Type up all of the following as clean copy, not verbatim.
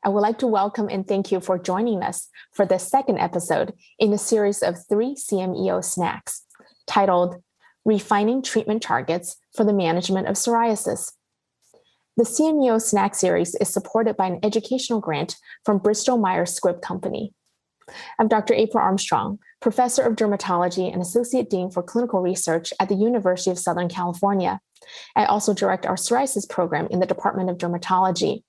I would like to welcome and thank you for joining us for the second episode in a series of 3 CMEO snacks titled Refining Treatment Targets for the Management of Psoriasis. The CMEO snack series is supported by an educational grant from Bristol Myers Squibb Company. I'm Dr. April Armstrong, Professor of Dermatology and Associate Dean for Clinical Research at the University of Southern California. I also direct our psoriasis program in the Department of Dermatology.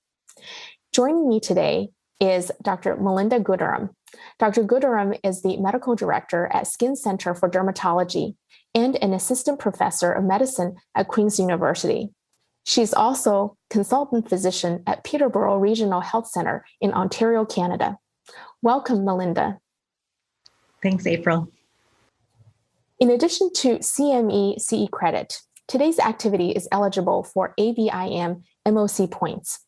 Joining me today is Dr. Melinda Gooderham. Dr. Gooderham is the Medical Director at Skin Center for Dermatology and an Assistant Professor of Medicine at Queen's University. She's also Consultant Physician at Peterborough Regional Health Center in Ontario, Canada. Welcome, Melinda. Thanks, April. In addition to CME CE credit, today's activity is eligible for ABIM MOC points.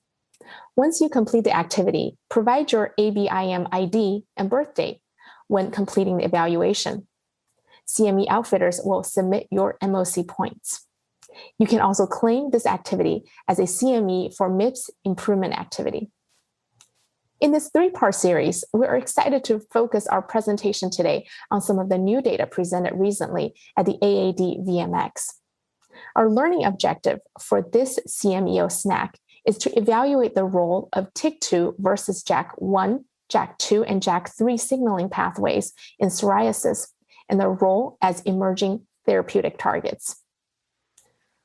Once you complete the activity, provide your ABIM ID and birth date when completing the evaluation. CME outfitters will submit your MOC points. You can also claim this activity as a CME for MIPS improvement activity. In this 3-part series, we're excited to focus our presentation today on some of the new data presented recently at the AAD VMX. Our learning objective for this CMEO snack is to evaluate the role of TYK2 versus JAK1, JAK2, and JAK3 signaling pathways in psoriasis and their role as emerging therapeutic targets.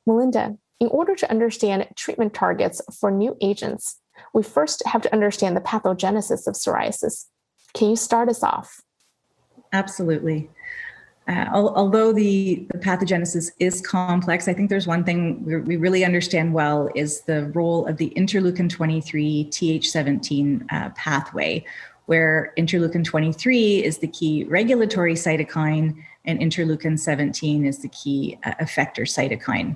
Melinda, in order to understand treatment targets for new agents, we first have to understand the pathogenesis of psoriasis. Can you start us off? Absolutely. Although the pathogenesis is complex, I think there's one thing we really understand well is the role of the interleukin-23 Th17 pathway, where interleukin-23 is the key regulatory cytokine and interleukin-17 is the key effector cytokine.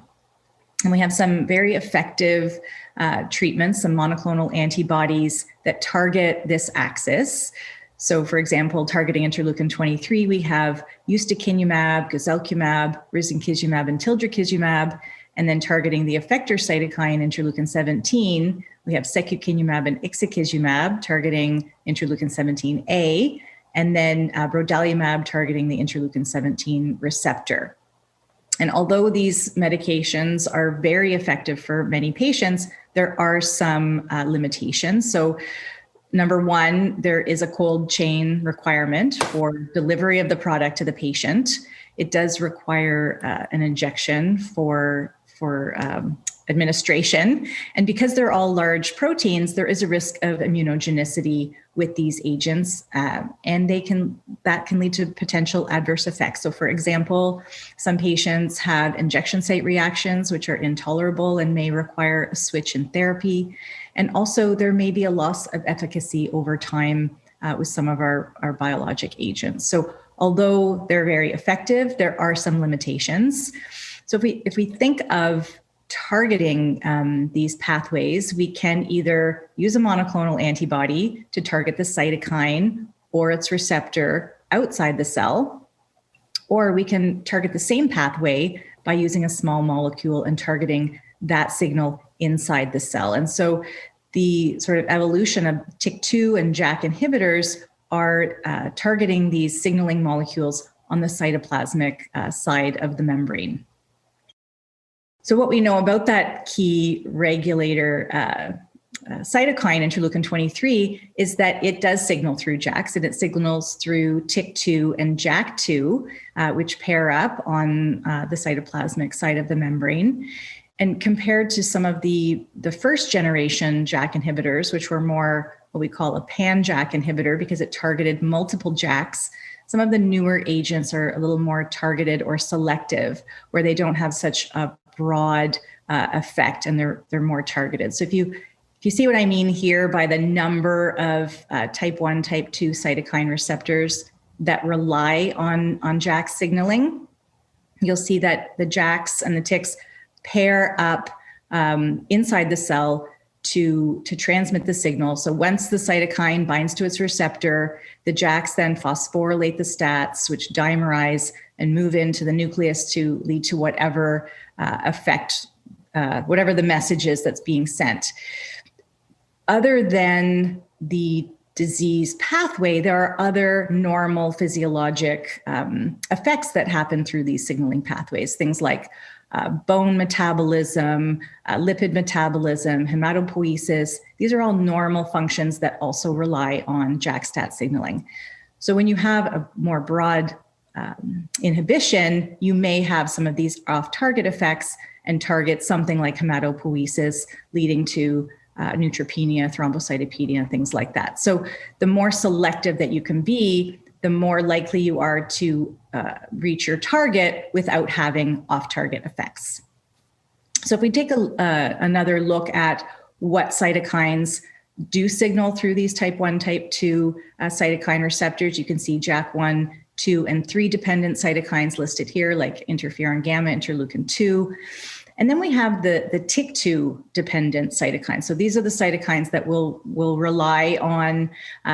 And we have some very effective treatments, some monoclonal antibodies that target this axis. So for example, targeting interleukin-23, we have ustekinumab, guselkumab, risankizumab, and tildrakizumab. And then targeting the effector cytokine interleukin-17, we have secukinumab and ixekizumab targeting interleukin-17A, and then brodalumab targeting the interleukin-17 receptor. And although these medications are very effective for many patients, there are some limitations. So number one, there is a cold chain requirement for delivery of the product to the patient. It does require an injection for administration. And because they're all large proteins, there is a risk of immunogenicity with these agents, and that can lead to potential adverse effects. So for example, some patients have injection site reactions, which are intolerable and may require a switch in therapy. And also there may be a loss of efficacy over time with some of our biologic agents. So although they're very effective, there are some limitations. So if we think of targeting these pathways, we can either use a monoclonal antibody to target the cytokine or its receptor outside the cell, or we can target the same pathway by using a small molecule and targeting that signal inside the cell. And so the sort of evolution of TYK2 and JAK inhibitors are targeting these signaling molecules on the cytoplasmic side of the membrane. So what we know about that key regulator cytokine, interleukin-23, is that it does signal through JAKs, and it signals through TYK2 and JAK2, which pair up on the cytoplasmic side of the membrane. And compared to some of the first generation JAK inhibitors, which were more what we call a pan-JAK inhibitor because it targeted multiple JAKs, some of the newer agents are a little more targeted or selective, where they don't have such a broad effect and they're more targeted. So if you see what I mean here by the number of type 1, type 2 cytokine receptors that rely on JAK signaling, you'll see that the JAKs and the TYKs pair up inside the cell to transmit the signal. So once the cytokine binds to its receptor, the JAKs then phosphorylate the STATs, which dimerize and move into the nucleus to lead to whatever effect, whatever the message is that's being sent. other than the disease pathway, there are other normal physiologic effects that happen through these signaling pathways, things like bone metabolism, lipid metabolism, hematopoiesis. These are all normal functions that also rely on JAK-STAT signaling. So when you have a more broad inhibition, you may have some of these off-target effects and target something like hematopoiesis, leading to neutropenia, thrombocytopenia, things like that. So the more selective that you can be, the more likely you are to reach your target without having off-target effects. So if we take another look at what cytokines do signal through these type 1, type 2 cytokine receptors, you can see JAK1, 2, and 3 dependent cytokines listed here, like interferon gamma, interleukin 2. And then we have the TYK2 dependent cytokines. So these are the cytokines that will rely on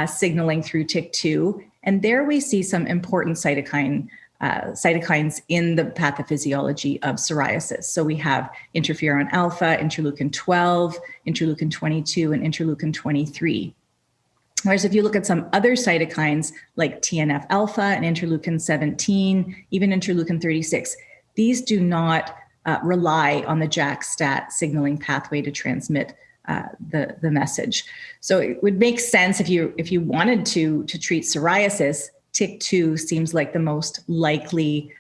signaling through TYK2. And there we see some important cytokines in the pathophysiology of psoriasis. So we have interferon alpha, interleukin 12, interleukin 22, and interleukin 23. Whereas if you look at some other cytokines like TNF alpha and interleukin 17, even interleukin 36, these do not rely on the JAK-STAT signaling pathway to transmit the message. So it would make sense if you wanted to treat psoriasis, TYK2 seems like the most likely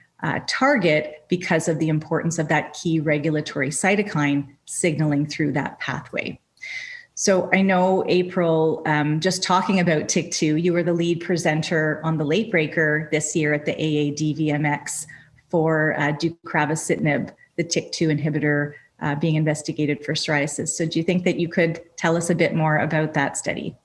target because of the importance of that key regulatory cytokine signaling through that pathway. So I know, April, just talking about TYK2, you were the lead presenter on the Late Breaker this year at the AADVMX for deucravacitinib, the TYK2 inhibitor being investigated for psoriasis. So do you think that you could tell us a bit more about that study?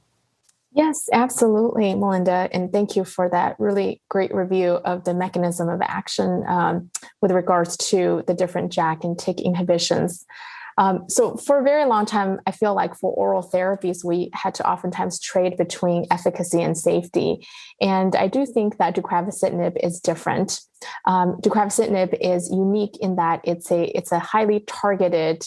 Yes, absolutely, Melinda. And thank you for that really great review of the mechanism of action with regards to the different JAK and TYK inhibitions. So for a very long time, I feel like for oral therapies, we had to oftentimes trade between efficacy and safety. And I do think that deucravacitinib is different. Deucravacitinib is unique in that it's a highly targeted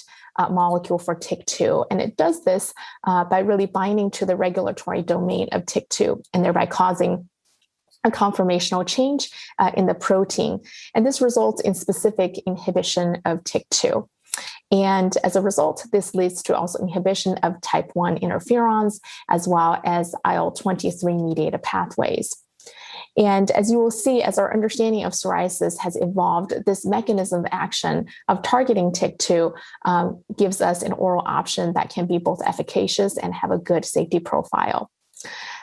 molecule for TYK2. And it does this by really binding to the regulatory domain of TYK2 and thereby causing a conformational change in the protein. And this results in specific inhibition of TYK2. And as a result, this leads to also inhibition of type 1 interferons, as well as IL-23 mediated pathways. And as you will see, as our understanding of psoriasis has evolved, this mechanism of action of targeting TYK2 gives us an oral option that can be both efficacious and have a good safety profile.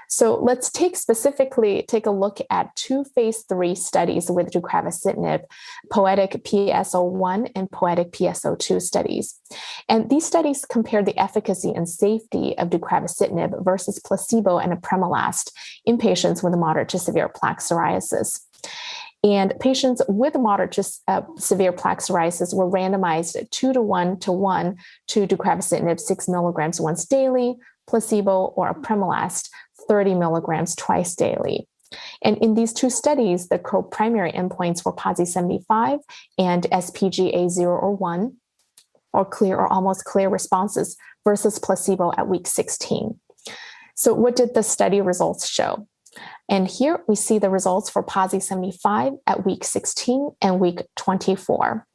So let's take a look at 2 phase 3 studies with deucravacitinib, POETIC PSO1 and POETIC PSO2 studies. And these studies compare the efficacy and safety of deucravacitinib versus placebo and apremilast in patients with moderate to severe plaque psoriasis. And patients with moderate to severe plaque psoriasis were randomized 2:1 to deucravacitinib 6 milligrams once daily, placebo or apremilast 30 milligrams twice daily. And in these 2 studies, the co-primary endpoints were PASI 75 and SPGA 0 or 1, or clear or almost clear responses versus placebo at week 16. So what did the study results show? And here we see the results for PASI 75 at week 16 and week 24.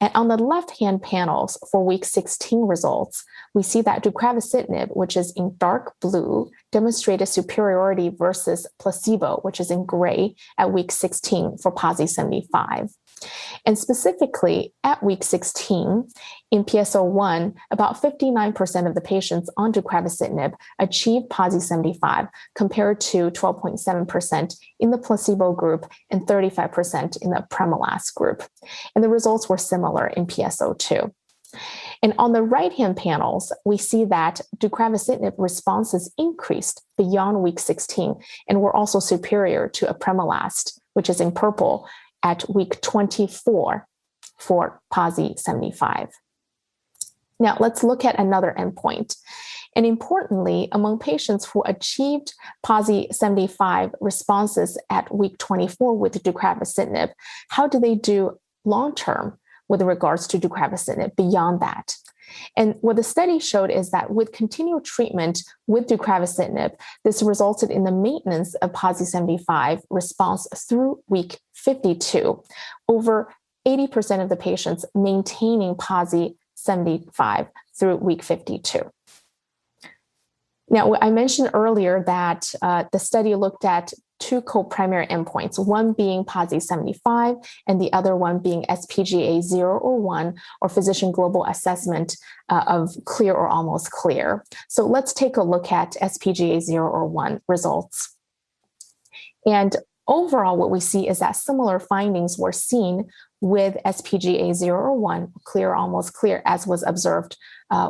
And on the left-hand panels for week 16 results, we see that deucravacitinib, which is in dark blue, demonstrated superiority versus placebo, which is in gray, at week 16 for PASI 75. And specifically at week 16, in PSO1, about 59% of the patients on deucravacitinib achieved PASI 75 compared to 12.7% in the placebo group and 35% in the apremilast group. And the results were similar in PSO2. And on the right-hand panels, we see that deucravacitinib responses increased beyond week 16 and were also superior to apremilast, which is in purple, at week 24 for PASI 75. Now, let's look at another endpoint. And importantly, among patients who achieved PASI 75 responses at week 24 with deucravacitinib, how do they do long-term with regards to deucravacitinib beyond that? And what the study showed is that with continual treatment with deucravacitinib, this resulted in the maintenance of PASI 75 response through week 52, over 80% of the patients maintaining PASI 75 through week 52. Now, I mentioned earlier that the study looked at two co-primary endpoints, one being PASI 75 and the other one being SPGA 0 or 1, or Physician Global Assessment of clear or almost clear. So let's take a look at SPGA 0 or 1 results. And overall, what we see is that similar findings were seen with SPGA 0 or 1, clear or almost clear, as was observed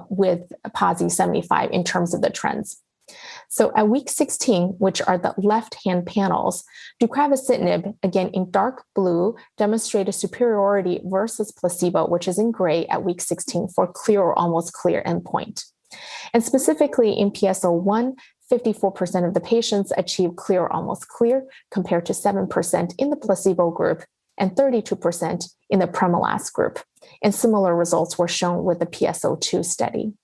with PASI 75 in terms of the trends. So at week 16, which are the left-hand panels, deucravacitinib, again in dark blue, demonstrated superiority versus placebo, which is in gray at week 16 for clear or almost clear endpoint. And specifically in PSO1, 54% of the patients achieved clear or almost clear compared to 7% in the placebo group and 32% in the Premolast group. And similar results were shown with the PSO2 study.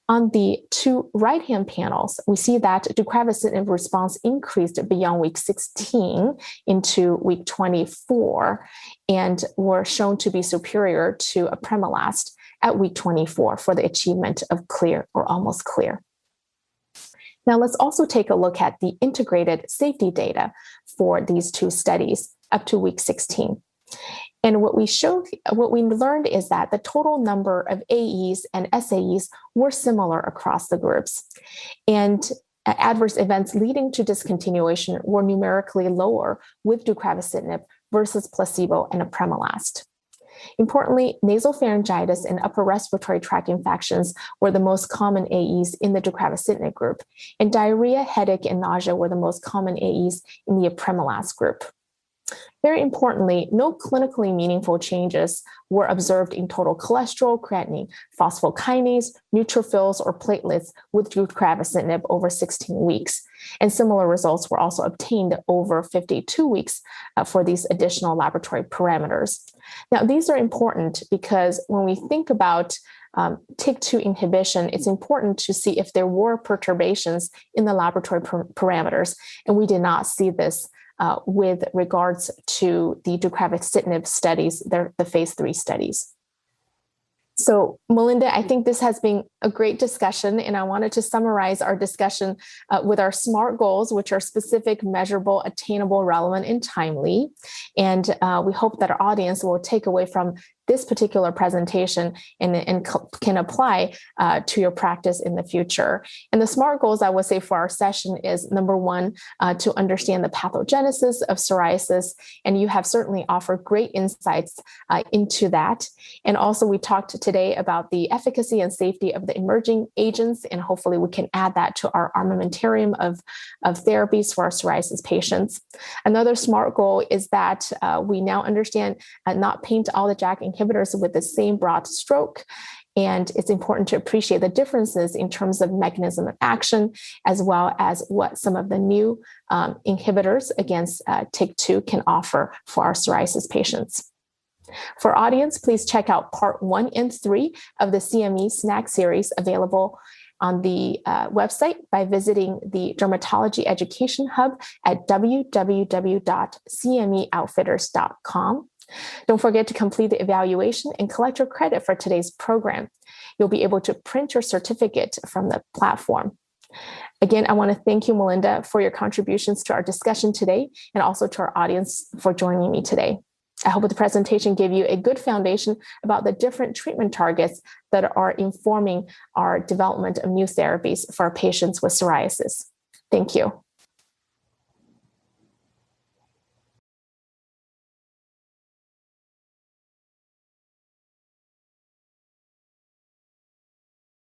On the two right-hand panels, we see that deucravacitinib response increased beyond week 16 into week 24 and were shown to be superior to a Premolast at week 24 for the achievement of clear or almost clear. Now, let's also take a look at the integrated safety data for these two studies up to week 16. And what we learned is that the total number of AEs and SAEs were similar across the groups. And adverse events leading to discontinuation were numerically lower with deucravacitinib versus placebo and a Premolast. Importantly, nasopharyngitis and upper respiratory tract infections were the most common AEs in the deucravacitinib group, and diarrhea, headache, and nausea were the most common AEs in the Premolast group. Very importantly, no clinically meaningful changes were observed in total cholesterol, creatinine, phosphokinase, neutrophils, or platelets with deucravacitinib over 16 weeks. And similar results were also obtained over 52 weeks for these additional laboratory parameters. Now, these are important because when we think about TYK2 inhibition, it's important to see if there were perturbations in the laboratory parameters, and we did not see this with regards to the deucravacitinib studies, the phase 3 studies. So, Melinda, I think this has been a great discussion, and I wanted to summarize our discussion with our SMART goals, which are specific, measurable, attainable, relevant, and timely. And we hope that our audience will take away from this particular presentation and can apply to your practice in the future. And the SMART goals, I would say, for our session is number one, to understand the pathogenesis of psoriasis. And you have certainly offered great insights into that. And also, we talked today about the efficacy and safety of the emerging agents, and hopefully we can add that to our armamentarium of therapies for our psoriasis patients. Another SMART goal is that we now understand not paint all the JAK inhibitors with the same broad stroke. And it's important to appreciate the differences in terms of mechanism of action, as well as what some of the new inhibitors against TYK2 can offer for our psoriasis patients. For audience, please check out part 1 and 3 of the CME snack series available on the website by visiting the Dermatology Education Hub at www.cmeoutfitters.com. Don't forget to complete the evaluation and collect your credit for today's program. You'll be able to print your certificate from the platform. Again, I want to thank you, Melinda, for your contributions to our discussion today, and also to our audience for joining me today. I hope the presentation gave you a good foundation about the different treatment targets that are informing our development of new therapies for our patients with psoriasis. Thank you.